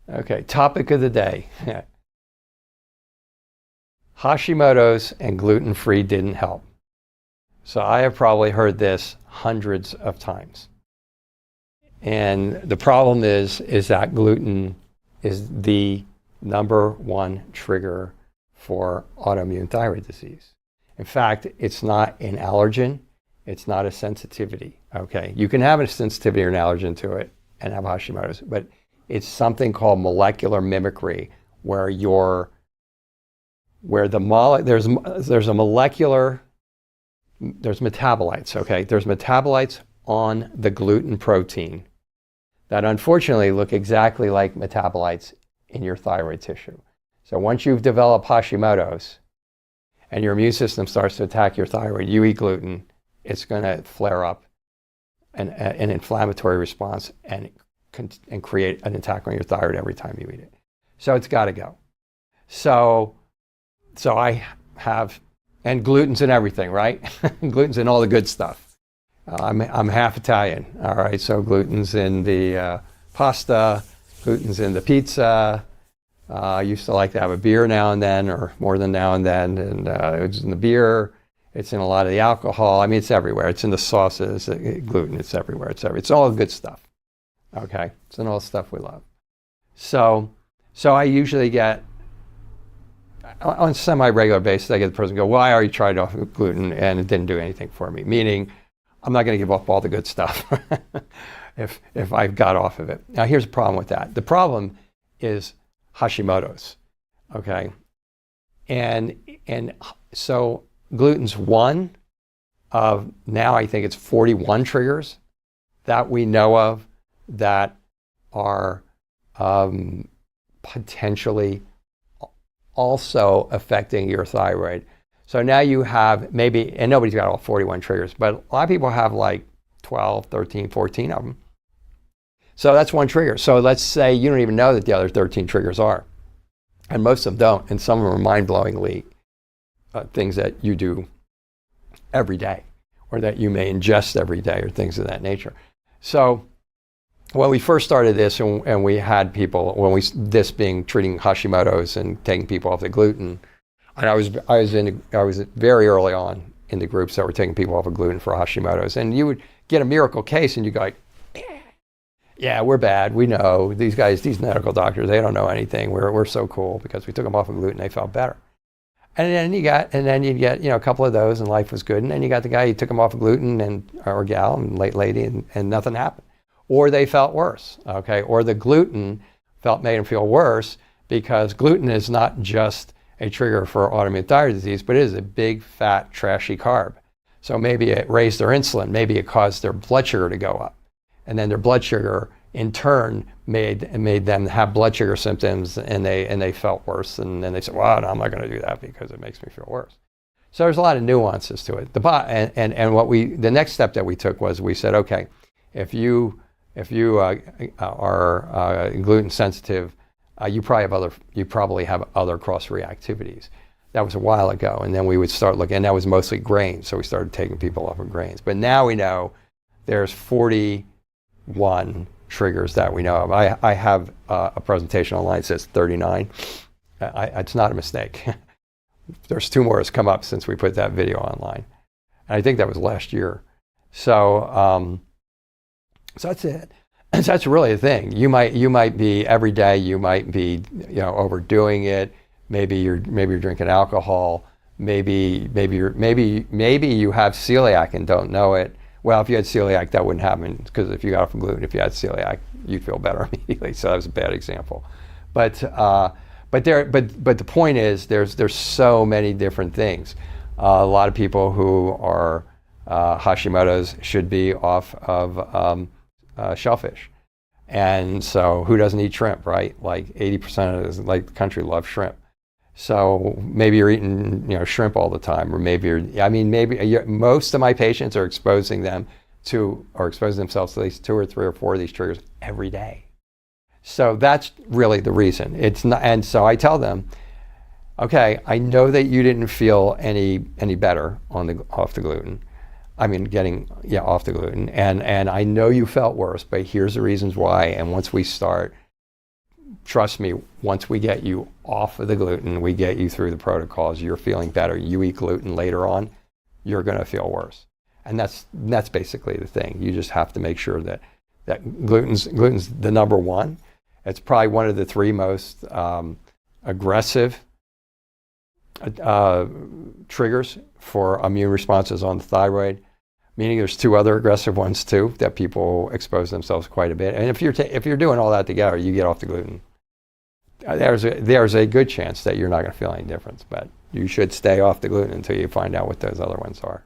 Okay, topic of the day. Hashimoto's and gluten-free didn't help. So I have probably heard this hundreds of times. And the problem is that gluten is the number one trigger for autoimmune thyroid disease. In fact, it's not an allergen, it's not a sensitivity. Okay, you can have a sensitivity or an allergen to it and have Hashimoto's, but it's something called molecular mimicry, where there's a molecular, there's metabolites. Okay, there's metabolites on the gluten protein that unfortunately look exactly like metabolites in your thyroid tissue. So once you've developed Hashimoto's and your immune system starts to attack your thyroid, you eat gluten, it's going to flare up an inflammatory response and create an attack on your thyroid every time you eat it. So it's got to go. So I have, and gluten's in everything, right? Gluten's in all the good stuff. I'm half Italian, all right? So gluten's in the pasta, gluten's in the pizza. I used to like to have a beer now and then, or more than now and then, and it's in the beer. It's in a lot of the alcohol. I mean, it's everywhere. It's in the sauces, gluten, it's everywhere. It's all good stuff, okay? It's in all the stuff we love. So I usually get, on a semi-regular basis, I get the person go, well, I already tried off gluten and it didn't do anything for me, meaning I'm not going to give up all the good stuff if I've got off of it. Now, here's the problem with that. The problem is Hashimoto's, okay? And so gluten's one of, now I think it's 41 triggers that we know of that are potentially also affecting your thyroid. So now you have maybe, and nobody's got all 41 triggers, but a lot of people have like 12, 13, 14 of them. So that's one trigger. So let's say you don't even know that the other 13 triggers are. And most of them don't. And some of them are mind-blowingly things that you do every day, or that you may ingest every day, or things of that nature. So when we first started this, and we had people, this being treating Hashimoto's and taking people off the gluten, and I was very early on in the groups that were taking people off of gluten for Hashimoto's, and you would get a miracle case, and you go like, yeah, we're bad. We know these guys, these medical doctors, they don't know anything. We're so cool because we took them off of gluten, they felt better. And then you get a couple of those, and life was good. And then you got the guy who took them off of gluten, or gal, and lady, and nothing happened. Or they felt worse, okay? Or the gluten made them feel worse, because gluten is not just a trigger for autoimmune thyroid disease, but it is a big, fat, trashy carb. So maybe it raised their insulin, maybe it caused their blood sugar to go up. And then their blood sugar, in turn, made them have blood sugar symptoms, and they felt worse. And then they said, well, no, I'm not going to do that because it makes me feel worse. So there's a lot of nuances to it. The next step that we took was, we said, okay, if you are gluten sensitive, you probably have other cross reactivities. That was a while ago, and then we would start looking, and that was mostly grains, so we started taking people off of grains. But now we know there's 41 triggers that we know of. I have a presentation online that says 39. It's not a mistake. There's 2 more that's come up since we put that video online, and I think that was last year. So that's it. And so that's really the thing. You might be every day. You might be overdoing it. Maybe you're drinking alcohol. Maybe you have celiac and don't know it. Well, if you had celiac, that wouldn't happen, because if you got off of gluten, if you had celiac, you'd feel better immediately. So that was a bad example. But the point is, there's so many different things. A lot of people who are Hashimoto's should be off of shellfish. And so who doesn't eat shrimp, right? Like 80% of the country loves shrimp. So maybe you're eating shrimp all the time, or maybe most of my patients are exposing themselves to at least 2 or 3 or 4 of these triggers every day. So that's really the reason. It's not, and so I tell them, okay, I know that you didn't feel any better off the gluten. Getting off the gluten, and I know you felt worse, but here's the reasons why. And once we start trust me, once we get you off of the gluten, we get you through the protocols, you're feeling better. You eat gluten later on, you're going to feel worse. And that's basically the thing. You just have to make sure that gluten's the number one. It's probably one of the three most aggressive triggers for immune responses on the thyroid, meaning there's two other aggressive ones too that people expose themselves quite a bit. And if you're doing all that together, you get off the gluten, there's a good chance that you're not going to feel any difference. But you should stay off the gluten until you find out what those other ones are.